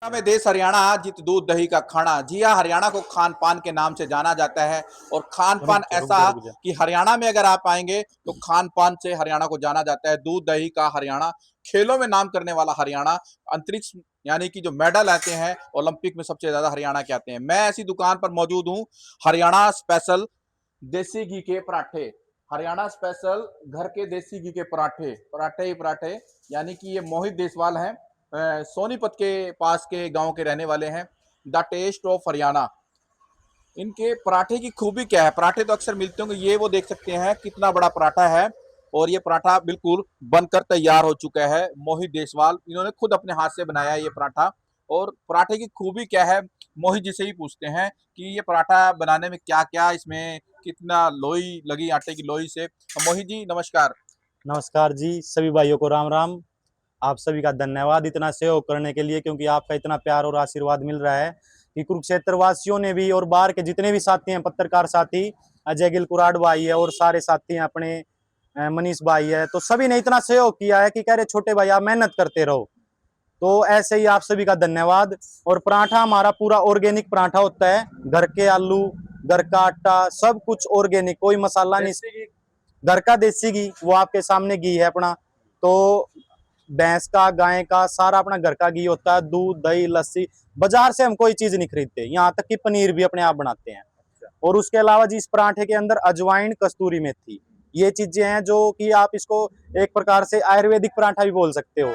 में देश हरियाणा जित दूध दही का खाना। जी हाँ, हरियाणा को खान पान के नाम से जाना जाता है और खान पान रुक ऐसा जा रुक जा। कि हरियाणा में अगर आप आएंगे तो खान पान से हरियाणा को जाना जाता है। दूध दही का हरियाणा, खेलों में नाम करने वाला हरियाणा, अंतरिक्ष यानी कि जो मेडल आते हैं ओलंपिक में सबसे ज्यादा हरियाणा के आते हैं। मैं ऐसी दुकान पर मौजूद हूँ, हरियाणा स्पेशल देसी घी के पराठे। हरियाणा स्पेशल घर के देसी घी के पराठे, पराठे ही पराठे। यानी कि ये मोहित देसवाल हैं, सोनीपत के पास के गांव के रहने वाले हैं। द टेस्ट ऑफ हरियाणा, इनके पराठे की खूबी क्या है? पराठे तो अक्सर मिलते होंगे, ये वो देख सकते हैं कितना बड़ा पराठा है और ये पराठा बिल्कुल बनकर तैयार हो चुका है। मोहित देसवाल इन्होंने खुद अपने हाथ से बनाया ये पराठा। और पराठे की खूबी क्या है, मोहित जी से ही पूछते हैं कि ये पराठा बनाने में क्या क्या इसमें, कितना लोई लगी आटे की लोई से। मोहित जी नमस्कार। नमस्कार जी, सभी भाइयों को राम राम। आप सभी का धन्यवाद इतना सहयोग करने के लिए, क्योंकि आपका इतना प्यार और आशीर्वाद मिल रहा है कि कुरुक्षेत्र वासियों ने भी और बाहर के जितने भी साथी हैं, पत्रकार साथी अजय गिल कुराड भाई है और सारे साथी हैं अपने, मनीष भाई है, तो सभी ने इतना सहयोग किया है कि कह रहे छोटे भाई आप मेहनत करते रहो। तो ऐसे ही आप सभी का धन्यवाद। और पराठा हमारा पूरा ऑर्गेनिक पराठा होता है, घर के आलू, घर का आटा, सब कुछ ऑर्गेनिक, कोई मसाला नहीं। घर का देसी घी, वो आपके सामने घी है अपना। तो भैंस का, गाय का, सारा अपना घर का घी होता है। दूध दही लस्सी, बाजार से हम कोई चीज नहीं खरीदते, यहाँ तक कि पनीर भी अपने आप बनाते हैं। और उसके अलावा जी इस पराठे के अंदर अजवाइन, कस्तूरी मेथी, ये चीजें हैं जो कि आप इसको एक प्रकार से आयुर्वेदिक पराठा भी बोल सकते हो,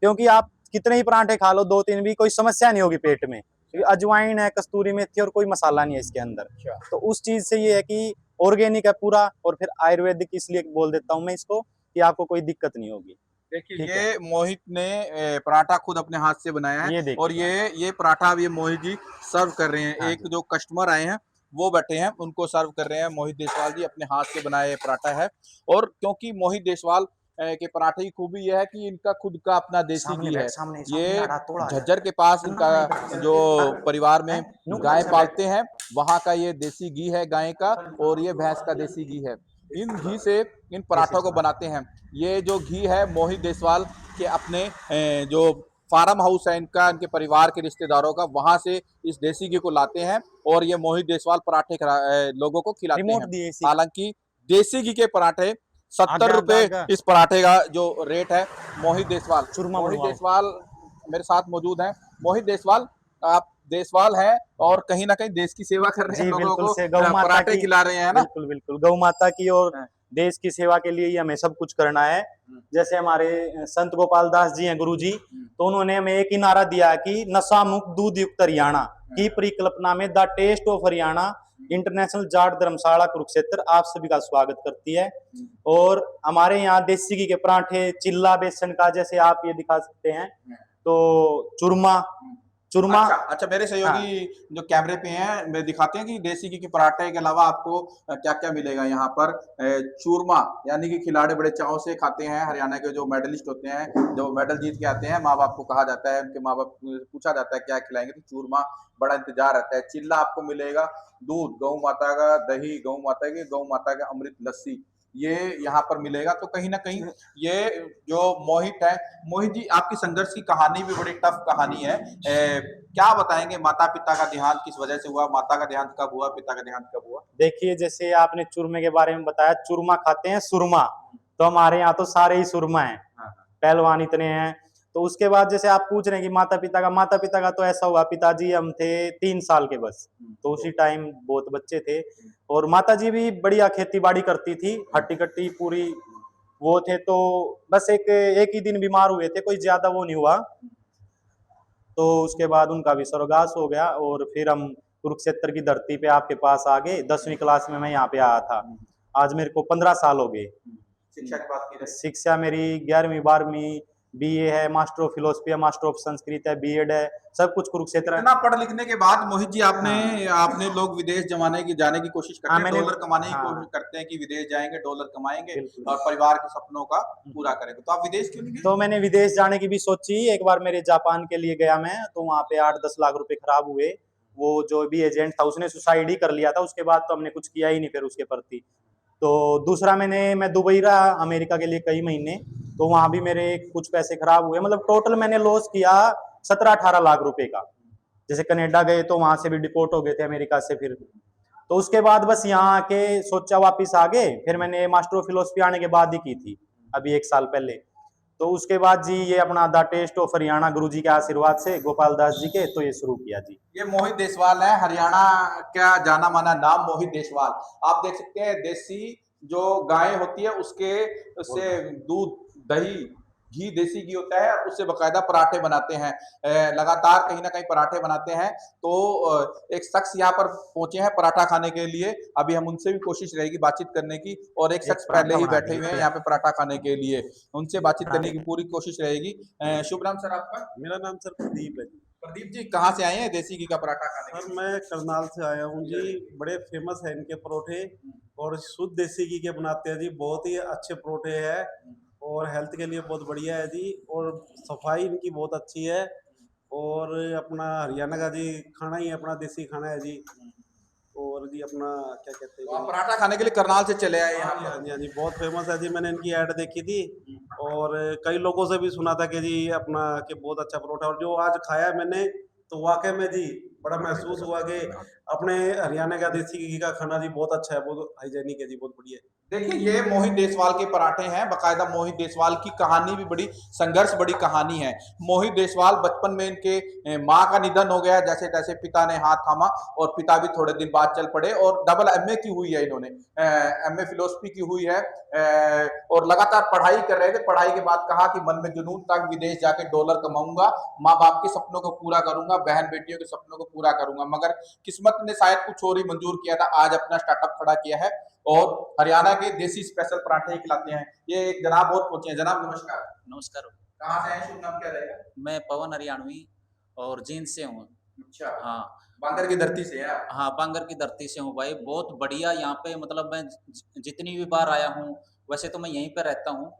क्योंकि आप कितने ही पराठे खा लो, दो तीन भी, कोई समस्या नहीं होगी पेट में, क्योंकि अजवाइन है, कस्तूरी मेथी और कोई मसाला नहीं है इसके अंदर। तो उस चीज से ये है कि ऑर्गेनिक है पूरा, और फिर आयुर्वेदिक इसलिए बोल देता हूँ मैं इसको कि आपको कोई दिक्कत नहीं होगी। देखिए ठीक है, ये मोहित ने पराठा खुद अपने हाथ से बनाया है ये और देखिए। ये पराठा अब ये मोहित जी सर्व कर रहे हैं। हाँ एक जी। जो कस्टमर आए हैं वो बैठे हैं, उनको सर्व कर रहे हैं। मोहित देसवाल जी अपने हाथ से बनाया ये पराठा है। और क्योंकि मोहित देसवाल के पराठे की खूबी यह है कि इनका खुद का अपना देसी सामने घी बैठ, है। सामने सामने ये आड़ा तोड़ा है। झज्जर के पास इनका जो परिवार में गाय नुकड़ा बैठ। पालते हैं, वहां का ये देसी घी है गाय का, और ये भैंस का देसी घी है। इन घी से इन ऐसे पराठों को चला। बनाते हैं। ये जो घी है मोहित देसवाल के अपने जो फार्म हाउस है इनका, इनके परिवार के रिश्तेदारों का, वहां से इस देसी घी को लाते हैं और ये मोहित देसवाल पराठे लोगों को खिलाते रिमोट हैं। दिए इसी का। हालांकि देसी घी के पराठे आगे 70 रुपए आगे आगे। इस पराठे का जो रेट है। मोहित देसवाल, चूरमा मोहित बनवाओ। देसवाल मेरे साथ मौजूद हैं। मोहित देसवाल, आप देसवाल हैं और कहीं ना कहीं देश की सेवा कर रहे हैं, जी लोगों बिल्कुल को से, गौ माता पराठे की। खिला रहे हैं ना। बिल्कुल बिल्कुल, गौ माता की और देश की सेवा के लिए ही हमें सब कुछ करना है। जैसे हमारे संत गोपाल दास जी हैं, गुरु जी, तो उन्होंने हमें एक ही नारा दिया कि नशा मुक्त दूध युक्त हरियाणा की परिकल्पना में the test of Haryana international Jat धर्मशाला कुरुक्षेत्र आप सभी का स्वागत करती है। और हमारे यहाँ देसी घी के पराठे, चिल्ला बेसन का, जैसे आप ये दिखा सकते हैं, तो चूरमा, चूरमा। अच्छा अच्छा, मेरे हाँ सहयोगी जो कैमरे पे हैं मैं दिखाते हैं कि देसी घी के पराठे के अलावा आपको क्या क्या मिलेगा यहाँ पर। चूरमा, यानी कि खिलाड़ी बड़े चाव से खाते हैं। हरियाणा के जो मेडलिस्ट होते हैं, जो मेडल जीत के आते हैं, माँ बाप को कहा जाता है, उनके माँ बाप पूछा जाता है क्या खिलाएंगे, तो चूरमा बड़ा इंतजार रहता है। चिल्ला आपको मिलेगा, दूध गौ माता का, दही गौ माता का अमृत लस्सी, ये यहाँ पर मिलेगा। तो कहीं ना कहीं ये जो मोहित है, मोहित जी आपकी संघर्ष की कहानी भी बड़ी टफ कहानी है। क्या बताएंगे, माता पिता का देहांत किस वजह से हुआ, माता का देहांत कब हुआ, पिता का देहांत कब हुआ? देखिए, जैसे आपने चूरमे के बारे में बताया, चूरमा खाते हैं सुरमा, तो हमारे यहाँ तो सारे ही सुरमा हैं, हाँ पहलवान इतने हैं। तो उसके बाद जैसे आप पूछ रहे हैं कि माता पिता का तो ऐसा हुआ, पिताजी हम थे 3 साल के बस, तो उसी टाइम बहुत बच्चे थे। और माता जी भी बढ़िया खेती बाड़ी करती थी, हट्टी कट्टी पूरी वो थे। तो बस एक एक ही दिन बीमार हुए थे, कोई ज्यादा वो नहीं हुआ। तो उसके बाद उनका भी स्वर्गवास हो गया, और फिर हम कुरुक्षेत्र की धरती पे आपके पास आ गए। 10वीं क्लास में मैं यहाँ पे आया था। आज मेरे को 15 साल हो गए। शिक्षा की बात की जाए, शिक्षा मेरी 11वीं 12वीं, बीए है, मास्टर ऑफ फिलोसफी है, मास्टर ऑफ संस्कृत है, बीएड है, सब कुछ कुरुक्षेत्र। इतना पढ़ लिखने के बाद मोहित जी आपने हाँ आपने लोग विदेश जाने की कोशिश करते हाँ, हैं, मैंने, डॉलर कमाने की कोशिश हाँ करते हैं कि विदेश जाएंगे, डॉलर कमाएंगे बिल्कुल और बिल्कुल। परिवार के सपनों का पूरा करेंगे, तो आप विदेश क्यों नहीं गए? तो मैंने विदेश जाने की भी सोची। एक बार मेरे जापान के लिए गया मैं, तो वहाँ पे 8-10 लाख रुपए खराब हुए। वो जो भी एजेंट था उसने सुसाइड ही कर लिया था, उसके बाद तो हमने कुछ किया ही नहीं फिर उसके प्रति। तो दूसरा मैं दुबई रहा अमेरिका के लिए कई महीने, तो वहां भी मेरे कुछ पैसे खराब हुए, मतलब टोटल मैंने लॉस किया 17-18 लाख रुपए का। जैसे कनाडा गए तो वहां से भी डिपोर्ट हो गए थे अमेरिका से, फिर तो उसके बाद बस यहाँ आके सोचा वापिस आ गए। फिर मैंने मास्टर ऑफ फिलोसफी आने के बाद ही की थी, अभी 1 साल पहले। तो उसके बाद जी ये अपना द टेस्ट ऑफ हरियाणा गुरु जी के आशीर्वाद से, गोपाल दास जी के, तो ये शुरू किया जी। ये मोहित देसवाल है, हरियाणा का जाना माना नाम मोहित देसवाल। आप देख सकते हैं देसी जो गाय होती है उससे दूध, दही, घी, देसी घी होता है, उससे बकायदा पराठे बनाते हैं। लगातार कहीं ना कहीं पराठे बनाते हैं। तो एक शख्स यहाँ पर पहुंचे हैं पराठा खाने के लिए। अभी हम उनसे भी कोशिश रहेगी बातचीत करने की, और एक शख्स पहले ही बैठे हुए हैं यहाँ पे पराठा खाने के लिए, उनसे बातचीत करने की पूरी कोशिश रहेगी। शुभ नाम सर आपका? मेरा नाम सर प्रदीप है जी। प्रदीप जी कहाँ से आए हैं देसी घी का पराठा खाने के सर मैं करनाल से आया हूँ जी। बड़े फेमस है इनके परोठे, और शुद्ध देसी घी के बनाते हैं जी। बहुत ही अच्छे परोठे हैं और हेल्थ के लिए बहुत बढ़िया है जी, और सफाई इनकी बहुत अच्छी है। और अपना हरियाणा का जी खाना ही अपना देसी खाना है जी। और जी अपना क्या कहते लिए? तो आप हैं, पराठा खाने के लिए करनाल से चले आए यहाँ हाँ जी पर? हाँ जी हाँ जी, बहुत फेमस है जी। मैंने इनकी ऐड देखी थी और कई लोगों से भी सुना था कि जी अपना कि बहुत अच्छा परोठा, और जो आज खाया मैंने तो वाकई में जी बड़ा महसूस हुआ कि अपने हरियाणा का देसी घी का खाना जी बहुत अच्छा है, बहुत हाइजेनिक है जी, बहुत बढ़िया है। देखिए ये मोहित देसवाल के पराठे हैं। बकायदा मोहित देसवाल की कहानी भी बड़ी संघर्ष बड़ी कहानी है। मोहित देसवाल बचपन में इनके माँ का निधन हो गया, जैसे तैसे पिता ने हाथ थामा और पिता भी थोड़े दिन बाद चल पड़े, और डबल एमए की हुई है इन्होंने, एमए फिलोसफी की हुई है। और लगातार पढ़ाई कर रहे थे। पढ़ाई के बाद कहा कि मन में जुनून था विदेश जाके डॉलर कमाऊंगा, माँ बाप के सपनों को पूरा करूंगा, बहन बेटियों के सपनों को पूरा करूंगा, मगर किस्मत ने शायद कुछ और ही मंजूर किया था। आज अपना स्टार्टअप खड़ा किया है और हरियाणा के देसी स्पेशल पराठे खिलाते हैं। ये एक जनाब और पहुंचे हैं। जनाब नमस्कार। नमस्कार। कहाँ से हैं? शुभ नाम क्या रहेगा? मैं पवन हरियाणवी और जींद से हूँ। अच्छा, हाँ बांगर की धरती से है आप? हाँ, बांगर की धरती से हूँ भाई। बहुत बढ़िया यहाँ पे, मतलब मैं जितनी भी बार आया हूँ, वैसे तो मैं यहीं पे रहता हूँ,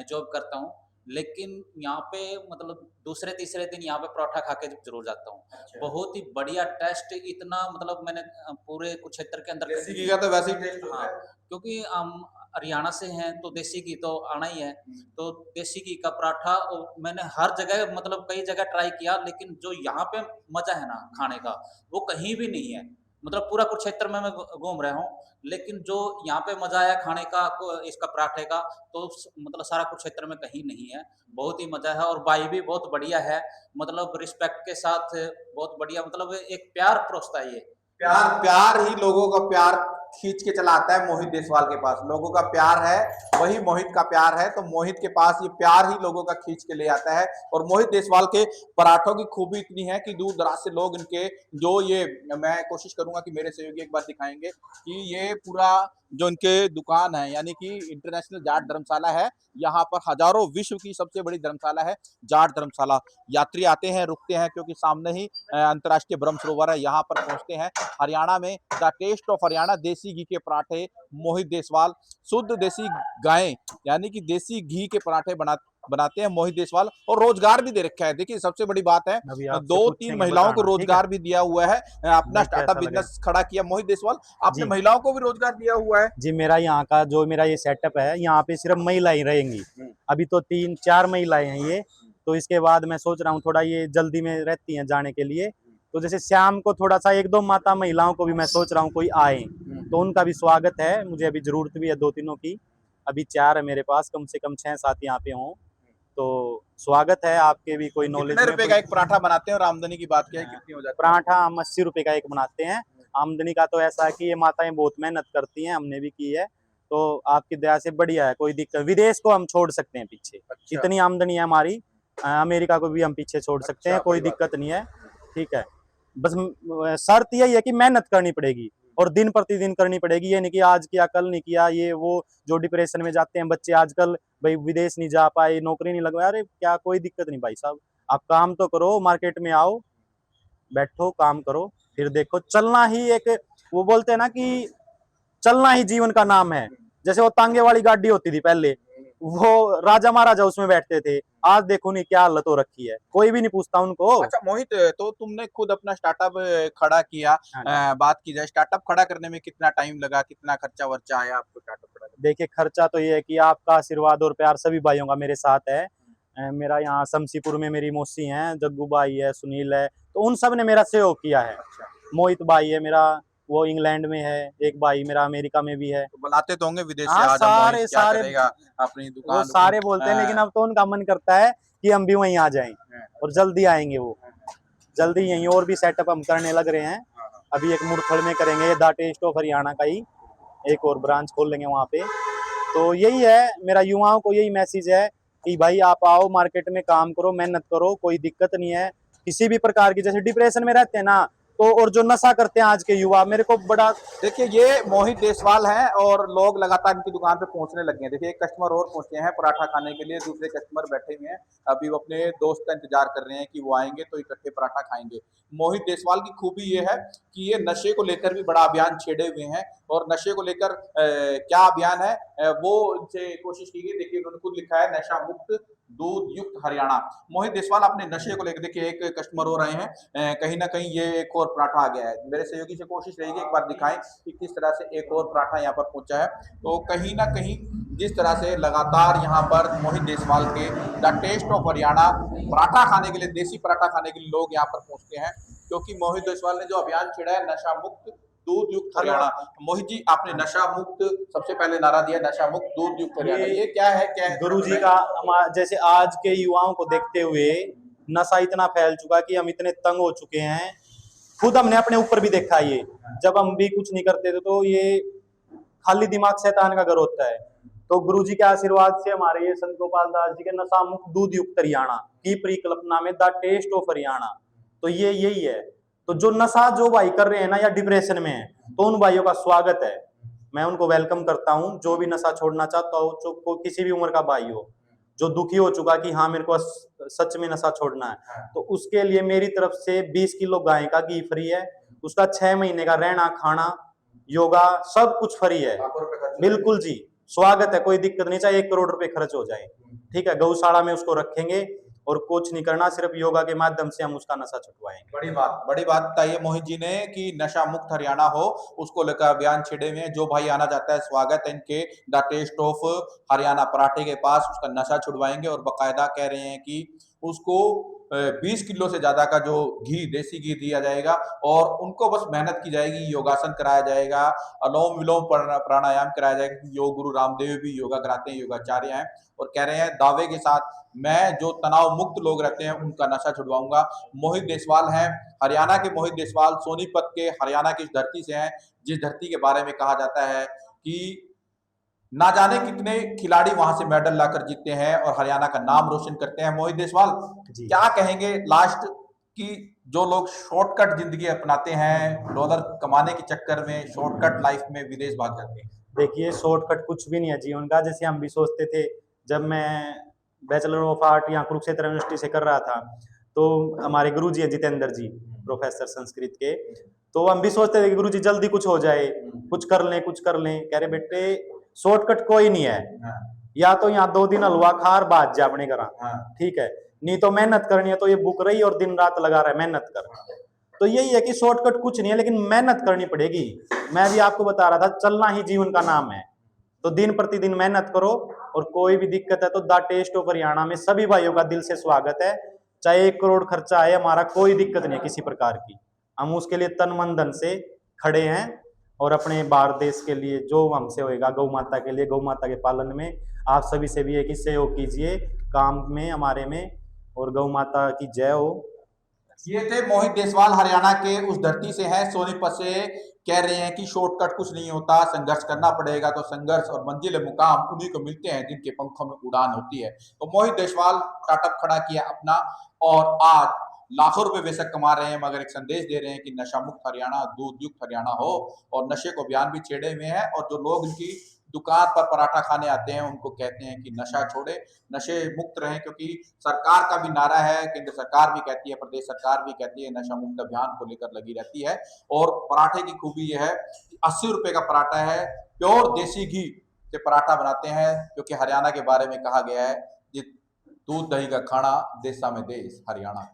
जॉब करता हूँ, लेकिन यहाँ पे मतलब दूसरे तीसरे दिन यहाँ पे पराठा खा के जरूर जाता हूँ। अच्छा। बहुत ही बढ़िया टेस्ट, इतना मतलब मैंने पूरे कुरुक्षेत्र के अंदर देसी घी का तो वैसे ही टेस्ट होता हाँ, है। क्योंकि हम हरियाणा से हैं तो देसी घी तो आना ही है। तो देसी घी का पराठा मैंने हर जगह, मतलब कई जगह ट्राई किया, लेकिन जो यहाँ पे मजा है ना खाने का, वो कहीं भी नहीं है। मतलब पूरा कुरुक्षेत्र में मैं घूम रहा हूँ, लेकिन जो यहाँ पे मजा आया खाने का, इसका पराठे का, तो मतलब सारा कुरुक्षेत्र में कहीं नहीं है। बहुत ही मजा है, और भाई भी बहुत बढ़िया है, मतलब रिस्पेक्ट के साथ बहुत बढ़िया, मतलब एक प्यार परोसता है ये। प्यार प्यार ही लोगों का प्यार खींच के चला आता है। मोहित देसवाल के पास लोगों का प्यार है, वही मोहित का प्यार है। तो मोहित के पास ये प्यार ही लोगों का खींच के ले आता है। और मोहित देसवाल के पराठों की खूबी इतनी है कि दूर दराज से लोग इनके जो ये, मैं कोशिश करूंगा कि मेरे सहयोगी एक बार दिखाएंगे कि ये पूरा जो इनके दुकान है, यानी कि इंटरनेशनल जाट धर्मशाला है। यहाँ पर हजारों, विश्व की सबसे बड़ी धर्मशाला है जाट धर्मशाला। यात्री आते हैं, रुकते हैं, क्योंकि सामने ही अंतर्राष्ट्रीय ब्रह्म सरोवर है, यहाँ पर पहुंचते हैं। हरियाणा में द टेस्ट ऑफ हरियाणा देसी घी के पराठे, मोहित देसवाल शुद्ध देसी गाय यानी कि देसी घी के पराठे बनाते हैं मोहित देसवाल, और रोजगार भी दे रखा है। देखिए सबसे बड़ी बात है, अभी आपसे 2-3 पूछेंगे, महिलाओं को बताना, ठीक है? रोजगार भी दिया हुआ है। अपना भाई स्टार्टअप कैसा बिजनेस खड़ा किया मोहित देसवाल, आपने जी महिलाओं को भी रोजगार दिया हुआ है। जी, मेरा यहाँ का जो मेरा ये सेटअप है, यहाँ पे सिर्फ महिलाएं रहेंगी। अभी तो 3-4 महिलाएं हैं ये। तो इसके बाद मैं सोच रहा हूँ, थोड़ा ये जल्दी में रहती हैं जाने के लिए, तो जैसे शाम को थोड़ा सा 1-2 माता महिलाओं को भी मैं सोच रहा हूँ कोई आए, तो उनका भी स्वागत है। मुझे अभी जरूरत भी है 2-3 की। अभी 4 है मेरे पास, कम से कम 6-7 यहाँ पे हों, तो स्वागत है आपके भी। कोई नॉलेज कितने में रुपए का एक पराठा बनाते हैं और आमदनी की बात क्या है, कितनी हो जाती है? पराठा हम 80 रुपए का एक बनाते हैं। आमदनी का तो ऐसा है कि ये माताएं बहुत मेहनत करती हैं, हमने भी की है, तो आपकी दया से बढ़िया है, कोई दिक्कत। विदेश को हम छोड़ सकते हैं पीछे, अच्छा। इतनी आमदनी है हमारी। अमेरिका को भी हम पीछे छोड़ सकते हैं, अच्छा, कोई बड़ी बात दिक्कत नहीं है। ठीक है, बस शर्त यही है कि मेहनत करनी पड़ेगी और दिन प्रतिदिन करनी पड़ेगी। ये नहीं कि आज किया कल नहीं किया। ये वो जो डिप्रेशन में जाते हैं बच्चे आजकल, भाई विदेश नहीं जा पाए, नौकरी नहीं लग पाई, अरे क्या, कोई दिक्कत नहीं भाई साहब, आप काम तो करो, मार्केट में आओ, बैठो, काम करो, फिर देखो। चलना ही एक, वो बोलते हैं ना कि चलना ही जीवन का नाम है। जैसे वो तांगे वाली गाड़ी होती थी पहले, वो राजा महाराजा उसमें बैठते थे, आज देखो नहीं क्या हालत हो रखी है, कोई भी नहीं पूछता उनको। अच्छा मोहित, तो तुमने खुद अपना स्टार्टअप खड़ा किया। हाँ। बात की जाए स्टार्टअप खड़ा करने में कितना टाइम लगा, कितना खर्चा वर्चा आया आपको स्टार्टअप खड़ा करने देखिए खर्चा तो ये है कि आपका आशीर्वाद और प्यार सभी भाइयों का मेरे साथ है। मेरा यहाँ शमसीपुर में मेरी मौसी हैं, जग्गू भाई है, सुनील है, तो उन सब ने मेरा सहयोग किया है। अच्छा, मोहित भाई है मेरा, वो इंग्लैंड में है, एक भाई मेरा अमेरिका में भी है। तो बुलाते तो होंगे विदेश से, हाँ, आज हम मोहित सारे क्या सारे करेगा अपनी वो दुकान सारे बोलते हैं, लेकिन अब तो उनका मन करता है कि हम भी वहीं आ जाएं, और जल्दी आएंगे वो, जल्दी यहीं और भी सेटअप हम करने लग रहे हैं। अभी एक मुरथल में करेंगे, द टेस्ट ऑफ हरियाणा का ही एक और ब्रांच खोल लेंगे वहाँ पे। तो यही है मेरा युवाओं को यही मैसेज है कि भाई आप आओ, मार्केट में काम करो, मेहनत करो, कोई दिक्कत नहीं है किसी भी प्रकार की। जैसे डिप्रेशन में रहते हैं ना, तो और जो नशा करते हैं आज के युवा, मेरे को बड़ा देखिए ये मोहित देसवाल हैं और लोग लगातार इनकी दुकान पे पहुंचने लगे हैं। देखिए एक कस्टमर और पहुंचे हैं पराठा खाने के लिए, दूसरे कस्टमर बैठे हुए हैं, अभी वो अपने दोस्त का इंतजार कर रहे हैं कि वो आएंगे तो इकट्ठे पराठा खाएंगे। मोहित देसवाल की खूबी ये है कि ये नशे को लेकर भी बड़ा अभियान छेड़े हुए हैं, और नशे को लेकर क्या अभियान है वो इनसे कोशिश की गई। देखिए उन्होंने खुद लिखा है नशा मुक्त दूध युक्त हरियाणा। मोहित देसवाल अपने नशे को लेकर, देखिए एक कस्टमर हो रहे हैं, कहीं ना कहीं ये एक और पराठा आ गया है। मेरे सहयोगी से कोशिश रहेगी एक बार दिखाएं कि किस तरह से एक और पराठा यहाँ पर पहुंचा है। तो कहीं ना कहीं जिस तरह से लगातार यहाँ पर मोहित देसवाल के the test of Haryana paratha खाने के लिए, देसी पराठा खाने के लिए लोग यहाँ पर पहुंचते हैं, क्योंकि मोहित देसवाल ने जो अभियान छेड़ा है नशा मुक्त दूध युक्त हरियाणा। मोहित जी, आपने नशा मुक्त सबसे पहले नारा दिया, नशा मुक्त दूध युक्त हरियाणा, ये क्या है गुरु जी का जैसे आज के युवाओं को देखते हुए नशा इतना फैल चुका कि हम इतने तंग हो चुके हैं। खुद हमने अपने ऊपर भी देखा, ये जब हम भी कुछ नहीं करते थे तो ये खाली दिमाग शैतान का घर होता है। तो गुरु जी के आशीर्वाद से हमारे ये संत गोपाल दास जी के नशा मुक्त दूध युक्त हरियाणा की परिकल्पना में द टेस्ट ऑफ हरियाणा, तो ये यही है। तो जो नशा जो भाई कर रहे हैं ना या डिप्रेशन में है, तो उन भाइयों का स्वागत है, मैं उनको वेलकम करता हूं। जो भी नशा छोड़ना चाहता हो, जो किसी भी उम्र का भाई हो, जो दुखी हो चुका कि हाँ मेरे को सच में नशा छोड़ना है, तो उसके लिए मेरी तरफ से 20 किलो गाय का घी फ्री है, उसका 6 महीने का रहना खाना योगा सब कुछ फ्री है। बिल्कुल जी, स्वागत है, कोई दिक्कत नहीं, चाहे 1 करोड़ रुपए खर्च हो जाए, ठीक है, गौशाला में उसको रखेंगे और कुछ नहीं करना, सिर्फ योगा के माध्यम से हम उसका नशा छुटवाएंगे। बड़ी बात बताइए मोहित जी ने कि नशा मुक्त हरियाणा हो, उसको लेकर अभियान छिड़े हुए हैं। जो भाई आना चाहता है स्वागत है इनके द टेस्ट ऑफ हरियाणा पराठे के पास, उसका नशा छुड़वाएंगे। और बाकायदा कह रहे हैं कि उसको 20 किलो से ज्यादा का जो घी, देसी घी दिया जाएगा, और उनको बस मेहनत की जाएगी, योगासन कराया जाएगा, अनुलोम विलोम प्राणायाम कराया जाएगा। योग गुरु रामदेव भी योगा कराते हैं, योगाचार्य हैं, और कह रहे हैं दावे के साथ मैं जो तनाव मुक्त लोग रहते हैं उनका नशा छुड़वाऊंगा। मोहित देसवाल हैं, हरियाणा के मोहित देसवाल, सोनीपत के हरियाणा की धरती से हैं, जिस धरती के बारे में कहा जाता है कि ना जाने कितने खिलाड़ी वहां से मेडल लाकर जीतते हैं और हरियाणा का नाम रोशन करते हैं। मोहित देसवाल, क्या कहेंगे लास्ट कि जो लोग शॉर्टकट जिंदगी अपनाते हैं, डॉलर कमाने के चक्कर में शॉर्टकट लाइफ में विदेश भाग जाते हैं? देखिए शॉर्टकट कुछ भी नहीं है जीवन का। जैसे हम भी सोचते थे, जब मैं बैचलर ऑफ आर्ट यहाँ कुरुक्षेत्र यूनिवर्सिटी से कर रहा था, तो हमारे गुरु जी हैं जितेंद्र जी, प्रोफेसर संस्कृत के, तो हम भी सोचते थे कि गुरु जी जल्दी कुछ हो जाए, कुछ कर लें कुछ कर लें। कह रहे बेटे शॉर्टकट कोई नहीं है, या तो यहाँ 2 दिन हलवा खार बात जा अपने घर, ठीक है, नहीं तो मेहनत करनी है तो ये बुक रही और दिन रात लगा रहा है मेहनत कर। तो यही है कि शॉर्टकट कुछ नहीं है, लेकिन मेहनत करनी पड़ेगी। मैं भी आपको बता रहा था, चलना ही जीवन का नाम है, तो दिन प्रतिदिन मेहनत करो। और कोई भी दिक्कत है तो द टेस्ट ऑफ हरियाणा में सभी भाइयों का दिल से स्वागत है। चाहे 1 करोड़ खर्चा आए, हमारा कोई दिक्कत नहीं है किसी प्रकार की, हम उसके लिए तन मन धन से खड़े हैं। और अपने भारत देश के लिए जो हमसे होएगा, गौ माता के लिए, गौ माता के पालन में आप सभी से भी है कि सहयोग कीजिए काम में हमारे में, और गौ माता की जय हो। ये थे मोहित देसवाल, हरियाणा के उस धरती से हैं, सोनीपत से। कह रहे हैं कि शॉर्टकट कुछ नहीं होता, संघर्ष करना पड़ेगा, तो संघर्ष और मंजिल मुकाम उन्हीं को मिलते हैं जिनके पंखों में उड़ान होती है। तो मोहित देसवाल स्टार्टअप खड़ा किया अपना, और आज लाखों रुपए बेशक कमा रहे हैं, मगर एक संदेश दे रहे हैं कि नशा मुक्त हरियाणा, दूध युक्त हरियाणा हो। और नशे को अभियान भी छेड़े हुए हैं, और जो लोग इनकी दुकान पर पराठा खाने आते हैं उनको कहते हैं कि नशा छोड़े, नशे मुक्त रहें, क्योंकि सरकार का भी नारा है, केंद्र सरकार भी कहती है, प्रदेश सरकार भी कहती है, नशा मुक्त अभियान को लेकर लगी रहती है। और पराठे की खूबी यह है कि 80 रुपए का पराठा है, प्योर देसी घी से पराठा बनाते हैं, क्योंकि हरियाणा के बारे में कहा गया है, दूध दही का खाना, देशा में देश हरियाणा।